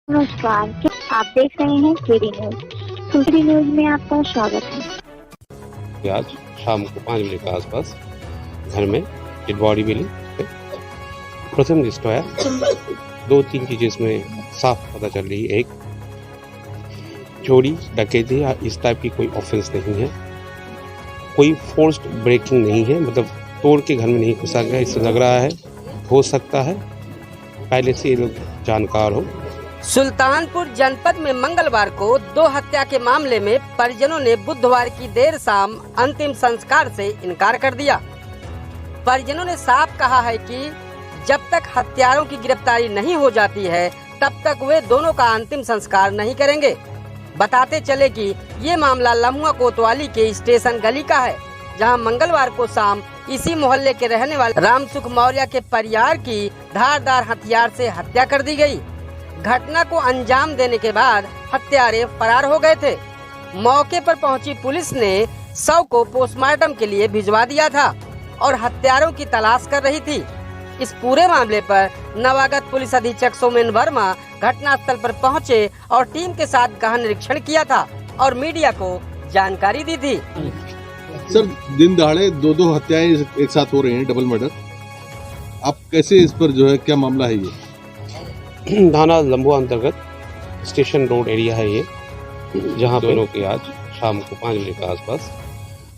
नमस्कार, आप देख रहे हैं केडी न्यूज। केडी न्यूज में आपका स्वागत है। आज शाम को 5 बजे के आसपास घर में डेड बॉडी मिली। प्रथम दृष्टया है 2-3 चीजें इसमें साफ पता चल रही है। एक, चोरी डकैती या इस टाइप की कोई ऑफेंस नहीं है, कोई फोर्स्ड ब्रेकिंग नहीं है, मतलब तोड़ के घर में नहीं घुसा गया। इससे लग रहा है हो सकता है पहले से ये लोग जानकार हो। सुल्तानपुर जनपद में मंगलवार को 2 हत्या के मामले में परिजनों ने बुधवार की देर शाम अंतिम संस्कार से इनकार कर दिया। परिजनों ने साफ कहा है कि जब तक हत्यारों की गिरफ्तारी नहीं हो जाती है तब तक वे दोनों का अंतिम संस्कार नहीं करेंगे। बताते चले कि ये मामला लम्हुआ कोतवाली के स्टेशन गली का है, जहां मंगलवार को शाम इसी मोहल्ले के रहने वाले रामसुख मौर्य के परिवार की धारदार हथियार से हत्या कर दी गई। घटना को अंजाम देने के बाद हत्यारे फरार हो गए थे। मौके पर पहुंची पुलिस ने शव को पोस्टमार्टम के लिए भिजवा दिया था और हत्यारों की तलाश कर रही थी। इस पूरे मामले पर नवागत पुलिस अधीक्षक सोमेन वर्मा घटनास्थल पर पहुंचे और टीम के साथ गहन निरीक्षण किया था और मीडिया को जानकारी दी थी। सर, दिन दहाड़े 2 हत्याएं एक साथ हो रही हैं, डबल मर्डर। आप कैसे इस पर जो है क्या मामला है ये? थाना लम्बुआ अंतर्गत स्टेशन रोड एरिया है ये, जहाँ पे लोग आज शाम को 5 बजे के आसपास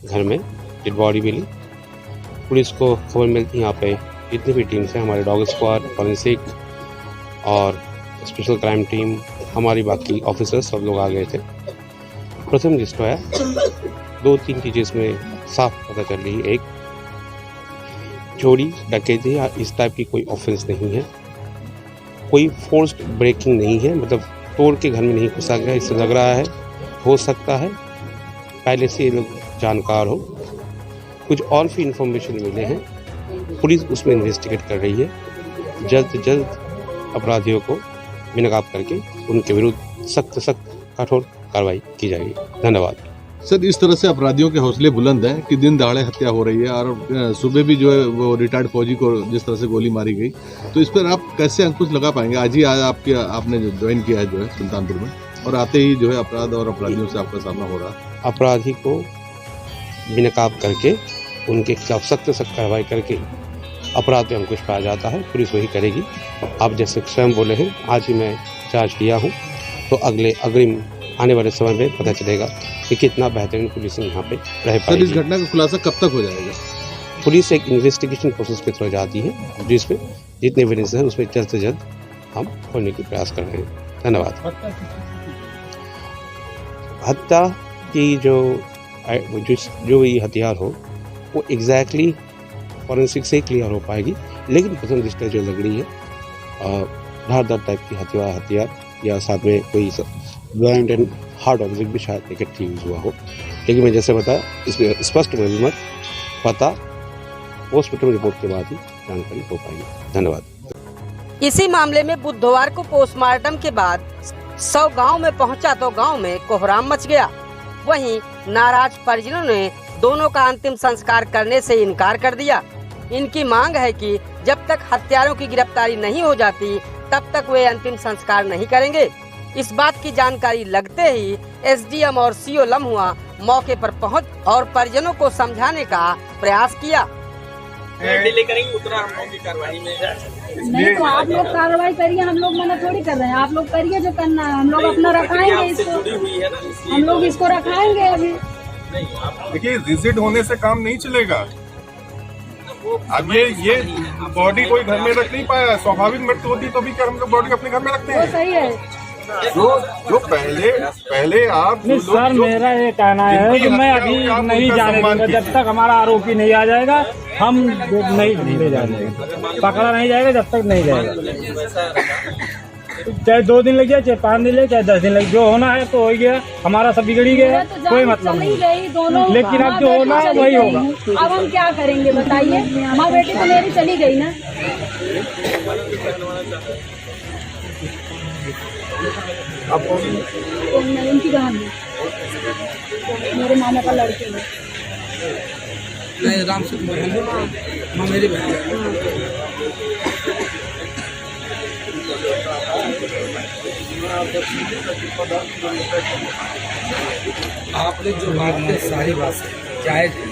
घर में डेड बॉडी मिली। पुलिस को खबर मिलती यहाँ पे जितनी भी टीम्स हैं, हमारे डॉग स्क्वाड, फॉरेंसिक और स्पेशल क्राइम टीम, हमारी बाकी ऑफिसर्स सब लोग आ गए थे। प्रथम दृष्टया है 2-3 चीजें इसमें साफ पता चल रही है। एक, चोरी डकैती या इस टाइप की कोई ऑफेंस नहीं है, कोई फोर्स्ड ब्रेकिंग नहीं है, मतलब तोड़ के घर में नहीं घुसा गया। इससे लग रहा है हो सकता है पहले से ये लोग जानकार हो। कुछ और भी इंफॉर्मेशन मिले हैं, पुलिस उसमें इन्वेस्टिगेट कर रही है। जल्द से जल्द अपराधियों को बेनकाब करके उनके विरुद्ध सख्त कठोर कार्रवाई की जाएगी। धन्यवाद। सर, इस तरह से अपराधियों के हौसले बुलंद हैं कि दिन दहाड़े हत्या हो रही है और सुबह भी जो है वो रिटायर्ड फौजी को जिस तरह से गोली मारी गई, तो इस पर आप कैसे अंकुश लगा पाएंगे? आज आपने जो ज्वाइन किया है जो है सुल्तानपुर में, और आते ही जो है अपराध और अपराधियों से आपका सामना हो रहा है। अपराधी को बेनकाब करके उनके खिलाफ सख्त कार्रवाई करके अपराध पे अंकुश पाया जाता है। पुलिस वही करेगी। आप जैसे स्वयं बोले हैं, आज ही मैं चार्ज लिया हूँ, तो अग्रिम आने वाले समय में पता चलेगा कि कितना बेहतरीन पुलिसिंग यहाँ पे रह पाएगी। सर, इस घटना का खुलासा कब तक हो जाएगा? पुलिस एक इन्वेस्टिगेशन प्रोसेस के थ्रू जाती है, जिसमें जितने एविडेंस है उसमें जल्द से जल्द हम खोलने की प्रयास कर रहे हैं। धन्यवाद। हत्या की जो ये हथियार हो वो एग्जैक्टली फॉरेंसिक से क्लियर हो पाएगी, लेकिन प्रथम दृष्टया जो लग रही है धारदार टाइप की हथियार या साथ में कोई ब्लॉइंड एंड हार्ड ऑब्जेक्ट भी शायद इकट्ठी यूज हुआ हो, लेकिन मैं जैसे बताया इसमें स्पष्ट मत पता पोस्टमार्टम रिपोर्ट के बाद ही जानकारी हो पाएगी। धन्यवाद। इसी मामले में बुधवार को पोस्टमार्टम के बाद शव गांव में पहुंचा तो गांव में कोहराम मच गया। वहीं नाराज परिजनों ने दोनों का अंतिम संस्कार करने से इनकार कर दिया। इनकी मांग है कि जब तक हत्यारों की गिरफ्तारी नहीं हो जाती तब तक वे अंतिम संस्कार नहीं करेंगे। इस बात की जानकारी लगते ही एसडीएम और सीओ लम्हुआ मौके पर पहुंच और परिजनों को समझाने का प्रयास किया। नहीं तो आप लोग कार्रवाई करिए, हम लोग मना थोड़ी कर रहे हैं। आप लोग करिए जो करना है, हम लोग अपना रखाएंगे इसको, हम लोग इसको रखाएंगे। अभी देखिए, रिजिड होने से काम नहीं चलेगा। अब ये बॉडी कोई घर में रख नहीं पाया, स्वाभाविक मृत्यु होती तो भी क्या हम लोग बॉडी अपने घर में रखते हैं? सही है। जो पहले आप सर, मेरा ये कहना है कि मैं अभी नहीं जाने दूंगा जब तक हमारा आरोपी नहीं आ जाएगा। हम नहीं जाएंगे, पकड़ा नहीं जाएगा जब तक नहीं जाएगा। चाहे 2 दिन लग जाए, चाहे 5 दिन लगे, चाहे 10 दिन लगे, जो होना है तो हो गया। हमारा सब बिगड़ी गया, कोई मतलब नहीं। लेकिन अब जो होना है वही होगा। अब हम क्या करेंगे बताइए? माँ बेटी तो मेरी चली गई ना। अब उनकी बहन मेरे मामा का लड़के है। रामसुख मेरी बहन। आपने जो बात की सारी बात जायज है।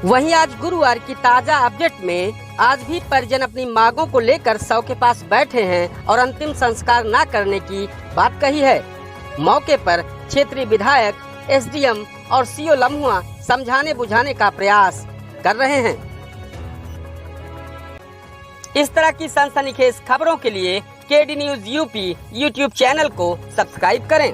वहीं आज गुरुवार की ताजा अपडेट में आज भी परिजन अपनी मांगों को लेकर शव के पास बैठे हैं और अंतिम संस्कार न करने की बात कही है। मौके पर क्षेत्रीय विधायक, एसडीएम और सीओ लम्हुआ समझाने बुझाने का प्रयास कर रहे हैं। इस तरह की सनसनीखेज खबरों के लिए KD news UP YouTube channel को सब्सक्राइब करें।